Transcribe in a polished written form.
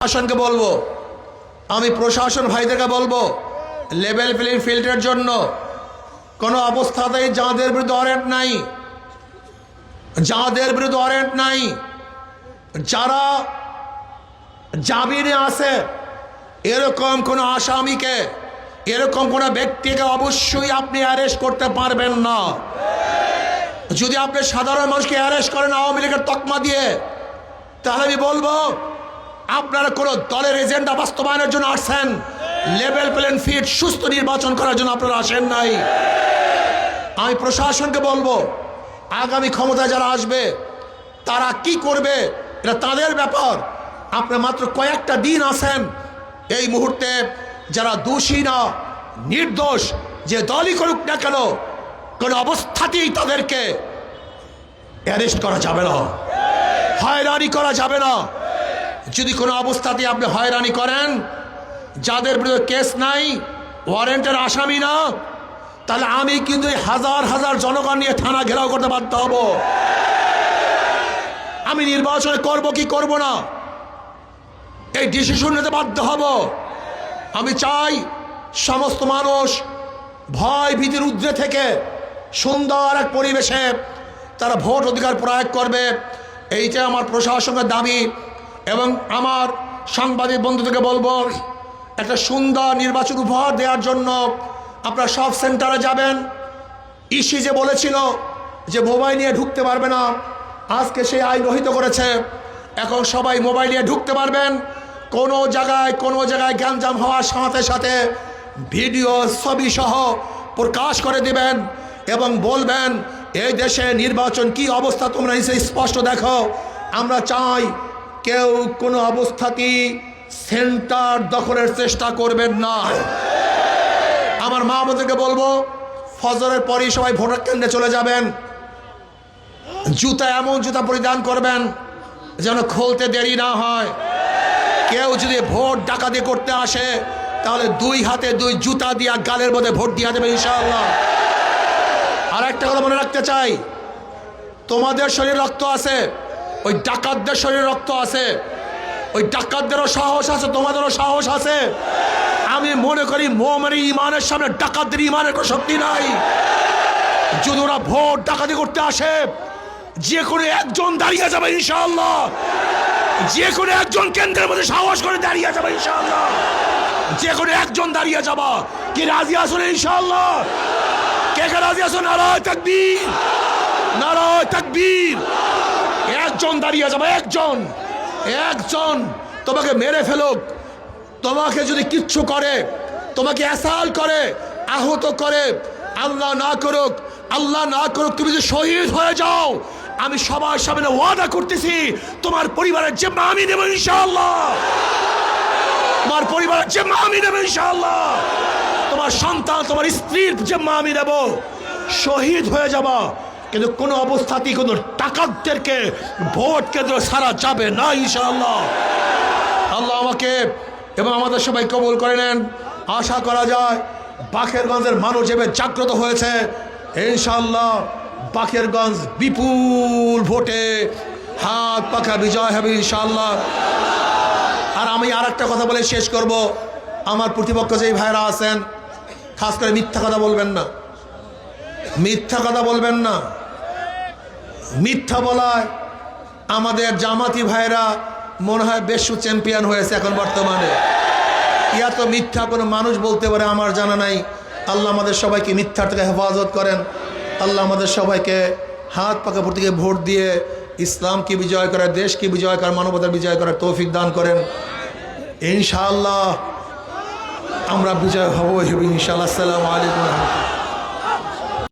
প্রশাসনকে বলবো, আমি প্রশাসন ভাইদেরকে বলবো, লেভেল প্লেইং ফিল্ডের জন্য কোনো অবস্থাতেই যাদের বিরুদ্ধে ওয়ারেন্ট নাই, যারা জামিনে আছে এরকম কোনো আসামিকে, এরকম কোনো ব্যক্তিকে অবশ্যই আপনি অ্যারেস্ট করতে পারবেন না। যদি আপনি সাধারণ মানুষকে অ্যারেস্ট করেন আওয়ামী লীগের তকমা দিয়ে, তাহলে আমি বলবো আপনারা কোনো দলের এজেন্ডা বাস্তবায়নের জন্য আসছেন, লেভেল প্লেইং ফিল্ড সুস্থ নির্বাচন করার জন্য আপনারা আসেন নাই। আমি প্রশাসনকে বলবো, আগামী ক্ষমতায় যারা আসবে তারা কি করবে এটা তাদের ব্যাপার। আপনারা মাত্র কয়েকটা দিন আছেন, এই মুহূর্তে যারা দোষী না নির্দোষ যে দলই করুক না কেন, কোনো অবস্থাতেই তাদেরকে অ্যারেস্ট করা যাবে না, হয়রানি করা যাবে না। যদি কোনো অবস্থাতে আপনি হয়রানি করেন, যাদের বিরুদ্ধে কেস নাই, ওয়ারেন্টের আসামি না, তাহলে আমি কিন্তু হাজার হাজার জনগণ নিয়ে থানা ঘেরাও করতে বাধ্য হব। আমি নির্বাচনে করব কি করব না এই ডিসিশন নিতে বাধ্য হব। আমি চাই সমস্ত মানুষ ভয় ভীতির ঊর্ধ্বে থেকে সুন্দর এক পরিবেশে তারা ভোট অধিকার প্রয়োগ করবে, এইটা আমার প্রশাসনের দাবি। এবং আমার সাংবাদিক বন্ধুদেরকে বলবো, একটা সুন্দর নির্বাচন উপহার দেওয়ার জন্য আপনারা সব সেন্টারে যাবেন। ইসি যে বলেছিল যে মোবাইল নিয়ে ঢুকতে পারবে না, আজকে সেই আইন রহিত করেছে। এখন সবাই মোবাইল নিয়ে ঢুকতে পারবেন। কোনো জায়গায় গ্যাঞ্জাম হওয়ার সাথে সাথে ভিডিও ছবি সহ প্রকাশ করে দিবেন এবং বলবেন এই দেশে নির্বাচন কি অবস্থা তোমরা স্পষ্ট দেখো। আমরা চাই কেউ কোনো অবস্থাতেই সেন্টার দখলের চেষ্টা করবেন না। আমার মা বোনদেরকে বলবো, ফজরের পরই সবাই ভোটার কেন্দ্রে চলে যাবেন। জুতা এমন জুতা পরিধান করবেন যেন খুলতে দেরি না হয়। কেউ যদি ভোট ডাকাতি করতে আসে তাহলে দুই হাতে দুই জুতা দিয়া গালের মধ্যে ভোট দিয়ে দেবে ইনশাআল্লাহ। আর একটা কথা মনে রাখতে চাই, তোমাদের শরীরে রক্ত আছে, ওই ডাকাতদের শরীরে রক্ত আছে, ওই ডাকাতদেরও সাহস আছে, তোমাদেরও সাহস আছে। আমি মনে করি মুমিনের ইমানের সামনে ডাকাতদের ইমানের কোনো শক্তি নাই। যদি ওরা ভোট ডাকাতি করতে আসে, যে কোনো একজন দাঁড়িয়ে যাবে ইনশাআল্লাহ, যে কোনো একজন কেন্দ্রের মধ্যে সাহস করে দাঁড়িয়ে যাবে ইনশাআল্লাহ, যে কোনো একজন দাঁড়িয়ে যাবা। কি রাজি আসুন ইনশাআল্লাহ? কে কে রাজি আসুন? নারায়ে তাকবীর, নারায়ে তাকবীর। একজন দাঁড়িয়ে যাবে, একজন তোমাকে মেরে ফেলুক, তোমাকে যদি কিচ্ছু করে, তোমাকে অ্যাসাল করে, আহত করে, আল্লাহ না করুক তুমি যদি শহীদ হয়ে যাও, আমি সবার সামনে ওয়াদা করতেছি তোমার পরিবারের জিম্মা আমি নেব ইনশাআল্লাহ। তোমার পরিবারের জিম্মা আমি নেব ইনশাআল্লাহ। তোমার সন্তান, তোমার স্ত্রীর জিম্মা আমি নেব। শহীদ হয়ে যাবা, কিন্তু কোনো অবস্থাতেই কোনো ডাকাতদেরকে ভোট কেন্দ্র ছাড়া যাবে না ইনশাআল্লাহ। আল্লাহ আমাকে এবং আমাদের সবাই কবুল করে নেন। আশা করা যায় বাকেরগঞ্জের মানুষ এবার জাগ্রত হয়েছে, ইনশাআল্লাহ বাকেরগঞ্জ বিপুল ভোটে হাত পাখা বিজয় হবে ইনশাআল্লাহ। আর আমি আর একটা কথা বলে শেষ করব, আমার প্রতিপক্ষ যেই ভাইরা আছেন, খাস করে মিথ্যা কথা বলবেন না, মিথ্যা বলায় আমাদের জামাতি ভাইরা মনে হয় বিশ্ব চ্যাম্পিয়ন হয়েছে এখন বর্তমানে। ইয়া তো মিথ্যা কোনো মানুষ বলতে পারে আমার জানা নাই। আল্লাহ আমাদের সবাইকে মিথ্যার থেকে হেফাজত করেন। আল্লাহ আমাদের সবাইকে হাত পাকা প্রতীকে ভোট দিয়ে ইসলামকে বিজয় করার, দেশকে বিজয় করার, মানবতার বিজয় করার তৌফিক দান করেন। ইনশাআল্লাহ আমরা বিজয় হব ইনশাআল্লাহ। আসসালামু আলাইকুম।